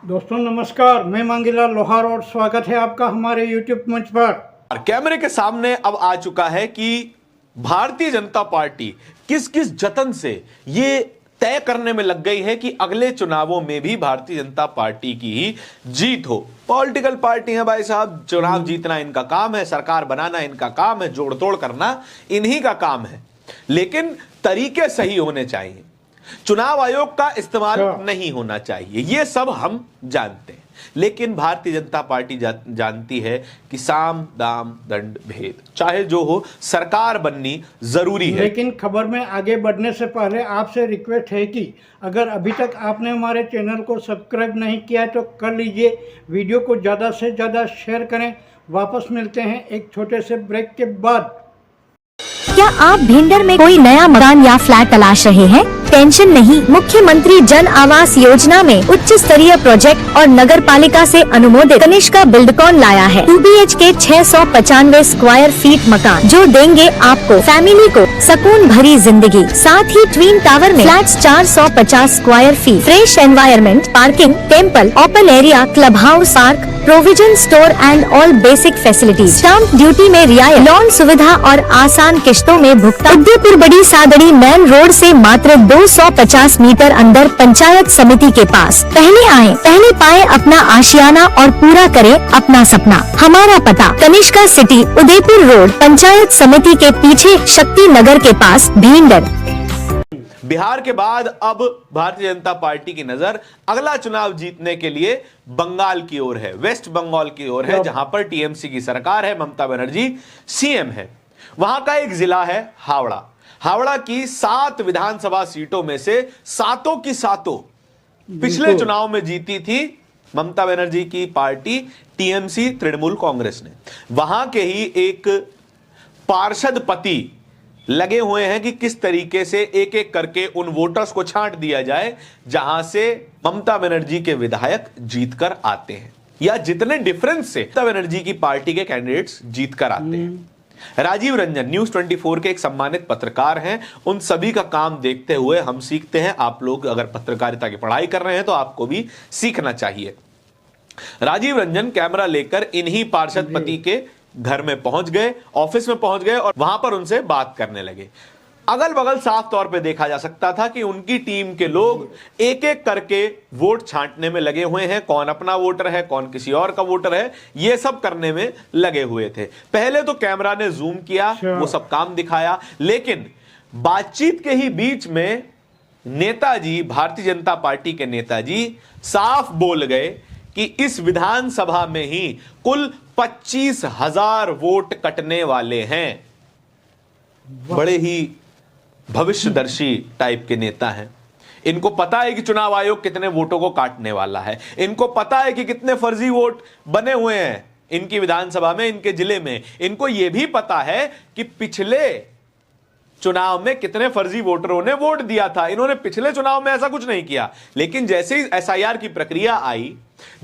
दोस्तों नमस्कार, मैं मांगीलाल लोहार और स्वागत है आपका हमारे YouTube मंच पर। और कैमरे के सामने अब आ चुका है कि भारतीय जनता पार्टी किस किस जतन से ये तय करने में लग गई है कि अगले चुनावों में भी भारतीय जनता पार्टी की ही जीत हो। पॉलिटिकल पार्टी है भाई साहब, चुनाव जीतना इनका काम है, सरकार बनाना इनका काम है, जोड़ तोड़ करना इन्हीं का काम है, लेकिन तरीके सही होने चाहिए। चुनाव आयोग का इस्तेमाल नहीं होना चाहिए, ये सब हम जानते हैं, लेकिन भारतीय जनता पार्टी जानती है कि साम दाम दंड भेद, चाहे जो हो सरकार बननी जरूरी है। लेकिन खबर में आगे बढ़ने से पहले आपसे रिक्वेस्ट है कि अगर अभी तक आपने हमारे चैनल को सब्सक्राइब नहीं किया है तो कर लीजिए, वीडियो को ज़्यादा से ज़्यादा शेयर करें। वापस मिलते हैं एक छोटे से ब्रेक के बाद। क्या आप भिंडर में कोई नया मकान या फ्लैट तलाश रहे हैं? टेंशन नहीं, मुख्यमंत्री जन आवास योजना में उच्च स्तरीय प्रोजेक्ट और नगर पालिका से अनुमोदित कनिष्का बिल्डकॉन लाया है 2 BHK 695 स्क्वायर फीट मकान, जो देंगे आपको फैमिली को सुकून भरी जिंदगी। साथ ही ट्विन टावर में flats 450 square feet, fresh environment, parking, temple, open area, club house, park, provision store and all basic facilities. Stamp duty में रियायत, लोन सुविधा और आसान किश्तों में भुगतान। उदयपुर बड़ी सादड़ी मेन रोड से मात्र 250 मीटर अंदर पंचायत समिति के पास। पहले आए, पहले पाए अपना आशियाना और पूरा करें अपना सपना। हमारा पता कनिष्का सिटी, उदयपुर रोड, पंचायत समिति के पीछे, शक्ति नगर के पास, भिंडर। बिहार के बाद अब भारतीय जनता पार्टी की नजर अगला चुनाव जीतने के लिए बंगाल की ओर है, वेस्ट बंगाल की ओर है, जहां पर टीएमसी की सरकार है, ममता बनर्जी सीएम है। वहां का एक जिला है हावड़ा। हावड़ा की 7 विधानसभा सीटों में से 7 की 7 पिछले चुनाव में जीती थी ममता बनर्जी की पार्टी टीएमसी तृणमूल कांग्रेस ने। वहां के ही एक पार्षद पति लगे हुए हैं कि किस तरीके से एक एक करके उन वोटर्स को छांट दिया जाए जहां से ममता बनर्जी के विधायक जीतकर आते हैं, या जितने डिफरेंस से ममता बनर्जी की पार्टी के कैंडिडेट्स जीतकर आते हैं। राजीव रंजन न्यूज 24 के एक सम्मानित पत्रकार हैं। उन सभी का काम देखते हुए हम सीखते हैं। आप लोग अगर पत्रकारिता की पढ़ाई कर रहे हैं तो आपको भी सीखना चाहिए। राजीव रंजन कैमरा लेकर इन्हीं पार्षद पति के घर में पहुंच गए, ऑफिस में पहुंच गए और वहां पर उनसे बात करने लगे। अगल बगल साफ तौर पे देखा जा सकता था कि उनकी टीम के लोग एक एक करके वोट छांटने में लगे हुए हैं। कौन अपना वोटर है, कौन किसी और का वोटर है, ये सब करने में लगे हुए थे। पहले तो कैमरा ने जूम किया, वो सब काम दिखाया, लेकिन बातचीत के ही बीच में नेताजी, भारतीय जनता पार्टी के नेताजी साफ बोल गए कि इस विधानसभा में ही कुल 25,000 वोट कटने वाले हैं। बड़े ही भविष्यदर्शी टाइप के नेता हैं। इनको पता है कि चुनाव आयोग कितने वोटों को काटने वाला है, इनको पता है कि कितने फर्जी वोट बने हुए हैं इनकी विधानसभा में, इनके जिले में। इनको यह भी पता है कि पिछले चुनाव में कितने फर्जी वोटरों ने वोट दिया था। इन्होंने पिछले चुनाव में ऐसा कुछ नहीं किया, लेकिन जैसे ही एसआईआर की प्रक्रिया आई,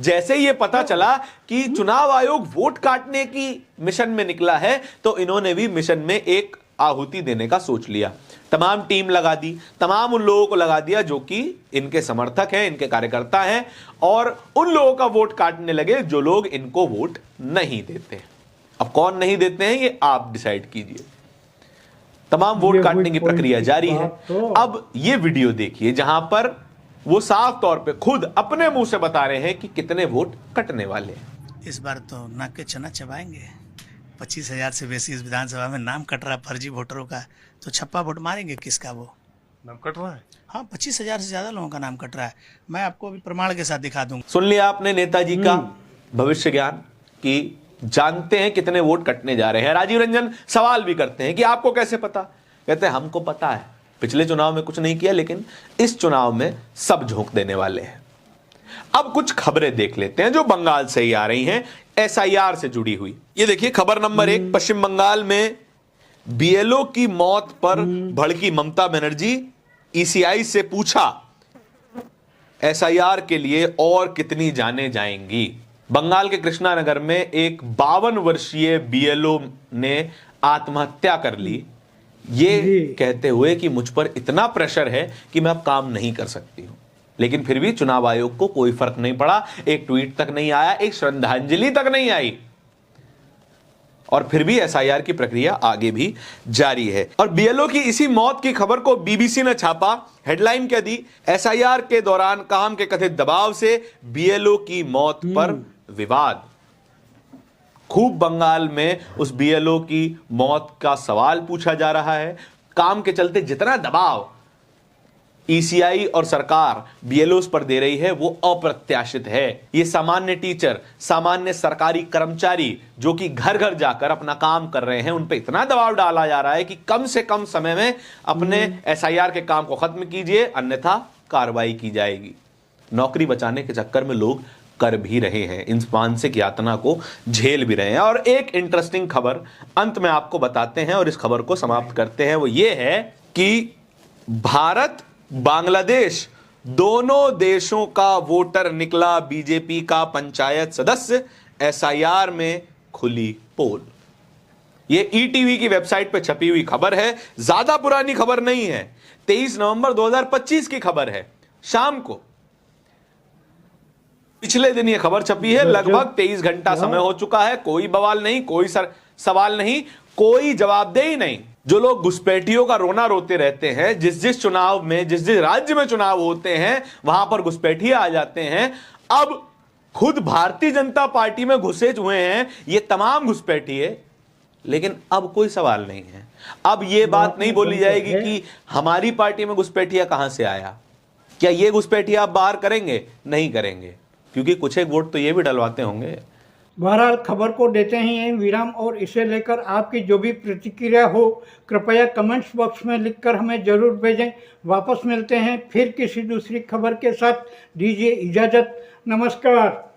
जैसे ही ये पता चला कि चुनाव आयोग वोट काटने की मिशन में निकला है, तो इन्होंने भी मिशन में एक आहुति देने का सोच लिया। तमाम टीम लगा दी, तमाम उन लोगों को लगा दिया जो कि इनके समर्थक हैं, इनके कार्यकर्ता हैं, और उन लोगों का वोट काटने लगे जो लोग इनको वोट नहीं देते। अब कौन नहीं देते हैं ये आप डिसाइड कीजिए। तमाम वोट काटने की प्रक्रिया जारी है। अब ये वीडियो देखिए जहां पर वो साफ तौर पे खुद अपने मुंह से बता रहे हैं कि कितने वोट कटने वाले हैं। इस बार तो नाक के चना चबाएंगे। 25,000 से बेसी इस विधानसभा में नाम कट रहा है फर्जी वोटरों का, तो छप्पा वोट मारेंगे किसका? वो नाम कट रहा है। हाँ, 25,000 से ज्यादा लोगों का नाम कट रहा है। मैं आपको अभी प्रमाण के साथ दिखा दूंगा। सुन लिया आपने नेताजी का भविष्य ज्ञान कि जानते हैं कितने वोट कटने जा रहे हैं। राजीव रंजन सवाल भी करते हैं कि आपको कैसे पता? कहते हैं हमको पता है, पिछले चुनाव में कुछ नहीं किया, लेकिन इस चुनाव में सब झोंक देने वाले हैं। अब कुछ खबरें देख लेते हैं जो बंगाल से ही आ रही हैं, एसआईआर से जुड़ी हुई। ये देखिए खबर नंबर 1, पश्चिम बंगाल में बीएलओ की मौत पर भड़की ममता बनर्जी, ईसीआई से पूछा एसआईआर के लिए और कितनी जाने जाएंगी। बंगाल के कृष्णानगर में एक 52 वर्षीय बीएलओ ने आत्महत्या कर ली, ये कहते हुए कि मुझ पर इतना प्रेशर है कि मैं अब काम नहीं कर सकती हूं। लेकिन फिर भी चुनाव आयोग को कोई फर्क नहीं पड़ा, एक ट्वीट तक नहीं आया, एक श्रद्धांजलि तक नहीं आई, और फिर भी एसआईआर की प्रक्रिया आगे भी जारी है। और बीएलओ की इसी मौत की खबर को बीबीसी ने छापा। हेडलाइन क्या दी? एसआईआर के दौरान काम के कथित दबाव से बीएलओ की मौत पर विवाद। खूब बंगाल में उस बीएलओ की मौत का सवाल पूछा जा रहा है। काम के चलते जितना दबाव ईसीआई और सरकार बीएलओस पर दे रही है वो अप्रत्याशित है। ये सामान्य टीचर, सामान्य सरकारी कर्मचारी जो कि घर घर जाकर अपना काम कर रहे हैं, उन पे इतना दबाव डाला जा रहा है कि कम से कम समय में अपने एसआईआर के काम को खत्म कीजिए, अन्यथा कार्रवाई की जाएगी। नौकरी बचाने के चक्कर में लोग कर भी रहे हैं, इन मानसिक यातना को झेल भी रहे हैं। और एक इंटरेस्टिंग खबर अंत में आपको बताते हैं और इस खबर को समाप्त करते हैं, वो ये है कि भारत बांग्लादेश दोनों देशों का वोटर निकला बीजेपी का पंचायत सदस्य, एसआईआर में खुली पोल। यह ईटीवी की वेबसाइट पर छपी हुई खबर है, ज्यादा पुरानी खबर नहीं है, 23 नवंबर 2025 की खबर है। शाम को पिछले दिन यह खबर छपी है, लगभग 23 घंटा समय हो चुका है। कोई बवाल नहीं, कोई सवाल नहीं, कोई जवाबदेही नहीं। जो लोग घुसपैठियों का रोना रोते रहते हैं, जिस चुनाव में, जिस राज्य में चुनाव होते हैं वहां पर घुसपैठिए आ जाते हैं, अब खुद भारतीय जनता पार्टी में घुसे हुए हैं ये तमाम घुसपैठिए। लेकिन अब कोई सवाल नहीं है, अब ये बात नहीं बोली जाएगी कि हमारी पार्टी में घुसपैठिया कहां से आया। क्या ये घुसपैठिया आप बाहर करेंगे? नहीं करेंगे, क्योंकि कुछ एक वोट तो ये भी डलवाते होंगे। बहरहाल खबर को देते हैं यहीं विराम, और इसे लेकर आपकी जो भी प्रतिक्रिया हो कृपया कमेंट्स बॉक्स में लिखकर हमें ज़रूर भेजें। वापस मिलते हैं फिर किसी दूसरी खबर के साथ। दीजिए इजाज़त, नमस्कार।